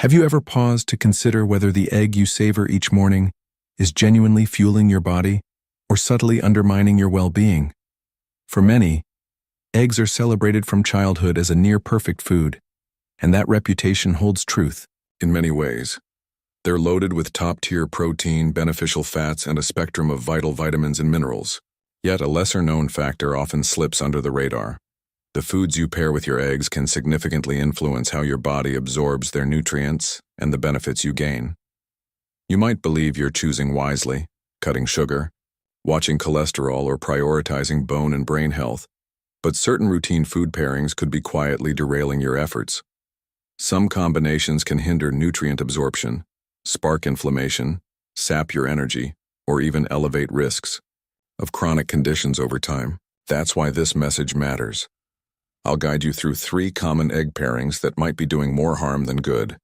Have you ever paused to consider whether the egg you savor each morning is genuinely fueling your body or subtly undermining your well-being? For many, eggs are celebrated from childhood as a near-perfect food, and that reputation holds truth. In many ways, they're loaded with top-tier protein, beneficial fats, and a spectrum of vital vitamins and minerals. Yet a lesser-known factor often slips under the radar. The foods you pair with your eggs can significantly influence how your body absorbs their nutrients and the benefits you gain. You might believe you're choosing wisely, cutting sugar, watching cholesterol, or prioritizing bone and brain health, but certain routine food pairings could be quietly derailing your efforts. Some combinations can hinder nutrient absorption, spark inflammation, sap your energy, or even elevate risks of chronic conditions over time. That's why this message matters. I'll guide you through 3 common egg pairings that might be doing more harm than good,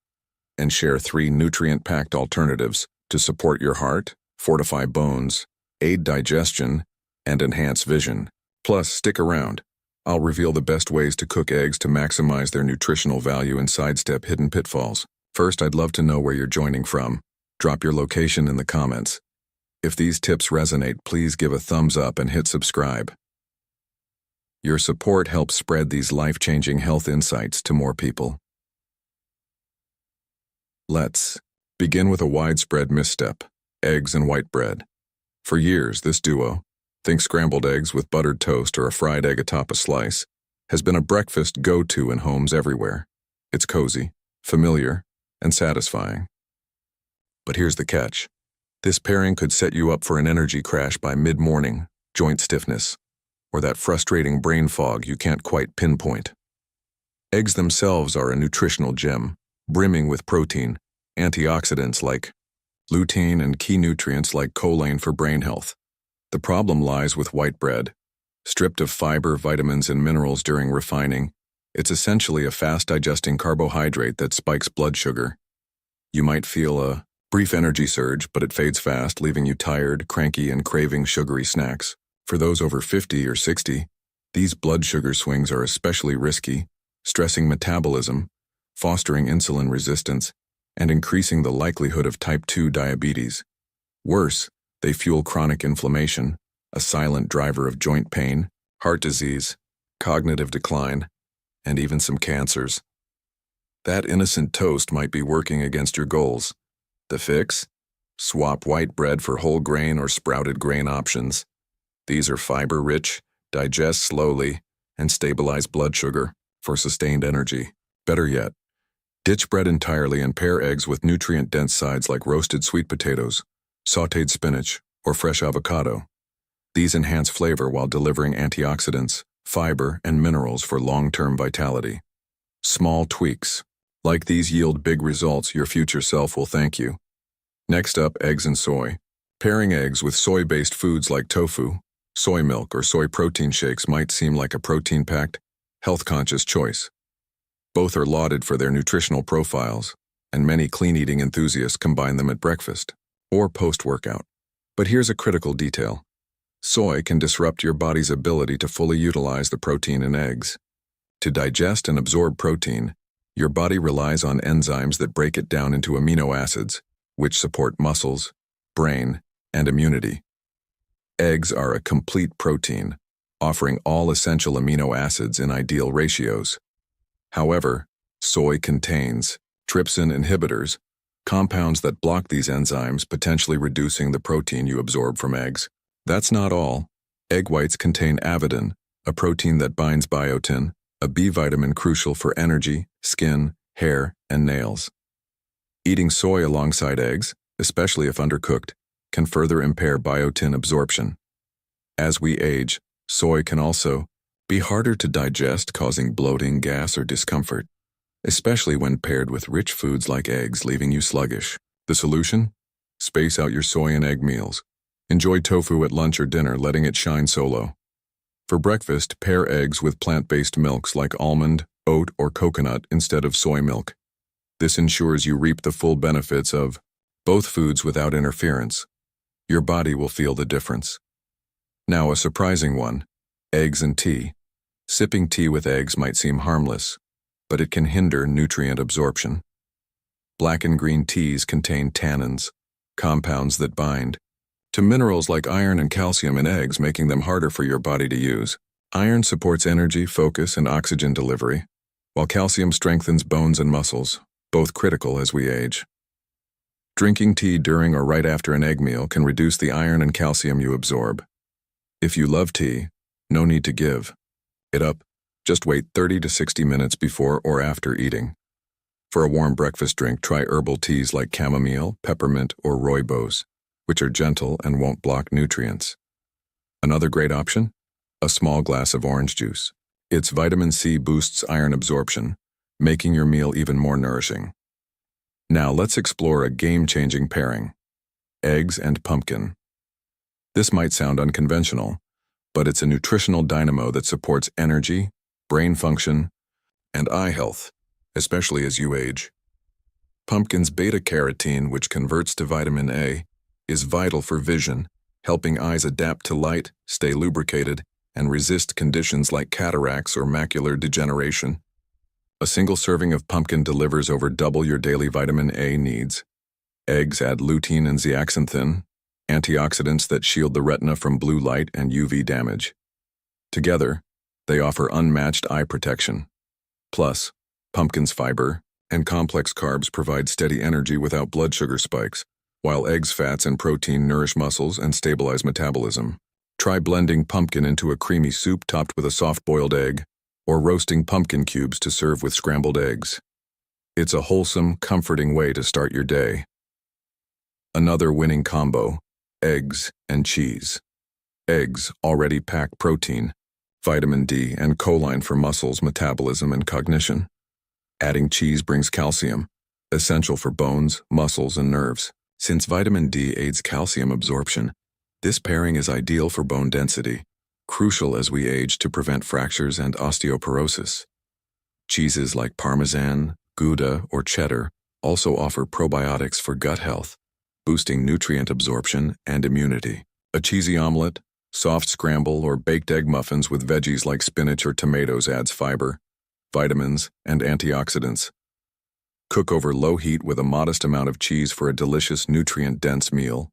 and share 3 nutrient-packed alternatives to support your heart, fortify bones, aid digestion, and enhance vision. Plus, stick around. I'll reveal the best ways to cook eggs to maximize their nutritional value and sidestep hidden pitfalls. First, I'd love to know where you're joining from. Drop your location in the comments. If these tips resonate, please give a thumbs up and hit subscribe. Your support helps spread these life-changing health insights to more people. Let's begin with a widespread misstep: eggs and white bread. For years, this duo, think scrambled eggs with buttered toast or a fried egg atop a slice, has been a breakfast go-to in homes everywhere. It's cozy, familiar, and satisfying. But here's the catch. This pairing could set you up for an energy crash by mid-morning, joint stiffness, or that frustrating brain fog you can't quite pinpoint. Eggs themselves are a nutritional gem, brimming with protein, antioxidants like lutein, and key nutrients like choline for brain health. The problem lies with white bread. Stripped of fiber, vitamins, and minerals during refining, it's essentially a fast-digesting carbohydrate that spikes blood sugar. You might feel a brief energy surge, but it fades fast, leaving you tired, cranky, and craving sugary snacks. For those over 50 or 60, these blood sugar swings are especially risky, stressing metabolism, fostering insulin resistance, and increasing the likelihood of type 2 diabetes. Worse, they fuel chronic inflammation, a silent driver of joint pain, heart disease, cognitive decline, and even some cancers. That innocent toast might be working against your goals. The fix? Swap white bread for whole grain or sprouted grain options. These are fiber-rich, digest slowly, and stabilize blood sugar for sustained energy. Better yet, ditch bread entirely and pair eggs with nutrient-dense sides like roasted sweet potatoes, sautéed spinach, or fresh avocado. These enhance flavor while delivering antioxidants, fiber, and minerals for long-term vitality. Small tweaks like these yield big results your future self will thank you. Next up, eggs and soy. Pairing eggs with soy-based foods like tofu, soy milk, or soy protein shakes might seem like a protein-packed, health-conscious choice. Both are lauded for their nutritional profiles, and many clean-eating enthusiasts combine them at breakfast or post-workout. But here's a critical detail. Soy can disrupt your body's ability to fully utilize the protein in eggs. To digest and absorb protein, your body relies on enzymes that break it down into amino acids, which support muscles, brain, and immunity. Eggs are a complete protein, offering all essential amino acids in ideal ratios. However, soy contains trypsin inhibitors, compounds that block these enzymes, potentially reducing the protein you absorb from eggs. That's not all. Egg whites contain avidin, a protein that binds biotin, a B vitamin crucial for energy, skin, hair, and nails. Eating soy alongside eggs, especially if undercooked, can further impair biotin absorption. As we age, soy can also be harder to digest, causing bloating, gas, or discomfort, especially when paired with rich foods like eggs, leaving you sluggish. The solution? Space out your soy and egg meals. Enjoy tofu at lunch or dinner, letting it shine solo. For breakfast, pair eggs with plant-based milks like almond, oat, or coconut instead of soy milk. This ensures you reap the full benefits of both foods without interference. Your body will feel the difference. Now, a surprising one: eggs and tea. Sipping tea with eggs might seem harmless, but it can hinder nutrient absorption. Black and green teas contain tannins, compounds that bind to minerals like iron and calcium in eggs, making them harder for your body to use. Iron supports energy, focus, and oxygen delivery, while calcium strengthens bones and muscles, both critical as we age. Drinking tea during or right after an egg meal can reduce the iron and calcium you absorb. If you love tea, no need to give it up. Just wait 30 to 60 minutes before or after eating. For a warm breakfast drink, try herbal teas like chamomile, peppermint, or rooibos, which are gentle and won't block nutrients. Another great option? A small glass of orange juice. Its vitamin C boosts iron absorption, making your meal even more nourishing. Now let's explore a game-changing pairing: eggs and pumpkin. This might sound unconventional, but it's a nutritional dynamo that supports energy, brain function, and eye health, especially as you age. Pumpkin's beta-carotene, which converts to vitamin A, is vital for vision, helping eyes adapt to light, stay lubricated, and resist conditions like cataracts or macular degeneration. A single serving of pumpkin delivers over double your daily vitamin A needs. Eggs add lutein and zeaxanthin, antioxidants that shield the retina from blue light and UV damage. Together, they offer unmatched eye protection. Plus, pumpkin's fiber and complex carbs provide steady energy without blood sugar spikes, while eggs' fats and protein nourish muscles and stabilize metabolism. Try blending pumpkin into a creamy soup topped with a soft-boiled egg, or roasting pumpkin cubes to serve with scrambled eggs. It's a wholesome, comforting way to start your day. Another winning combo: eggs and cheese. Eggs already pack protein, vitamin D, and choline for muscles, metabolism, and cognition. Adding cheese brings calcium, essential for bones, muscles, and nerves. Since vitamin D aids calcium absorption, this pairing is ideal for bone density, crucial as we age to prevent fractures and osteoporosis. Cheeses like Parmesan, Gouda, or Cheddar also offer probiotics for gut health, boosting nutrient absorption and immunity. A cheesy omelet, soft scramble, or baked egg muffins with veggies like spinach or tomatoes adds fiber, vitamins, and antioxidants. Cook over low heat with a modest amount of cheese for a delicious, nutrient-dense meal.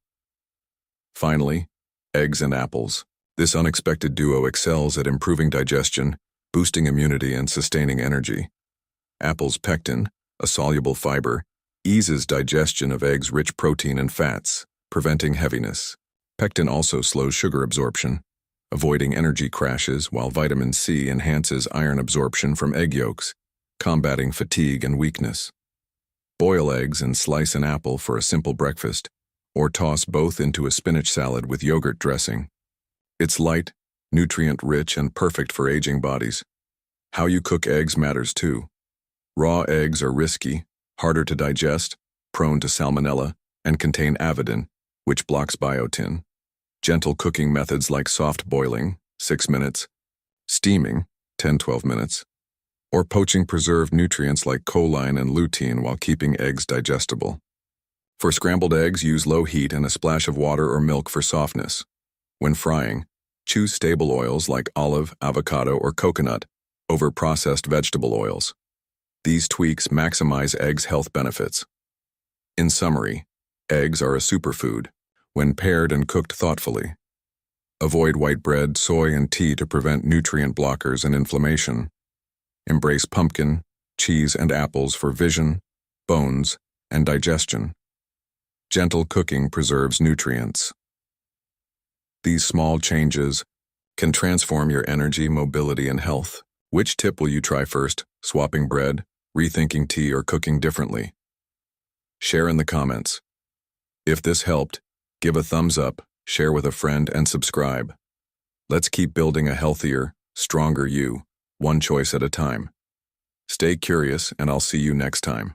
Finally, eggs and apples. This unexpected duo excels at improving digestion, boosting immunity, and sustaining energy. Apples' pectin, a soluble fiber, eases digestion of eggs' rich protein and fats, preventing heaviness. Pectin also slows sugar absorption, avoiding energy crashes, while vitamin C enhances iron absorption from egg yolks, combating fatigue and weakness. Boil eggs and slice an apple for a simple breakfast, or toss both into a spinach salad with yogurt dressing. It's light, nutrient-rich, and perfect for aging bodies. How you cook eggs matters too. Raw eggs are risky, harder to digest, prone to salmonella, and contain avidin, which blocks biotin. Gentle cooking methods like soft boiling, 6 minutes, steaming, 10-12 minutes, or poaching preserve nutrients like choline and lutein while keeping eggs digestible. For scrambled eggs, use low heat and a splash of water or milk for softness. When frying, choose stable oils like olive, avocado, or coconut over processed vegetable oils. These tweaks maximize eggs' health benefits. In summary, eggs are a superfood when paired and cooked thoughtfully. Avoid white bread, soy, and tea to prevent nutrient blockers and inflammation. Embrace pumpkin, cheese, and apples for vision, bones, and digestion. Gentle cooking preserves nutrients. These small changes can transform your energy, mobility, and health. Which tip will you try first? Swapping bread, rethinking tea, or cooking differently? Share in the comments. If this helped, give a thumbs up, share with a friend, and subscribe. Let's keep building a healthier, stronger you, one choice at a time. Stay curious, and I'll see you next time.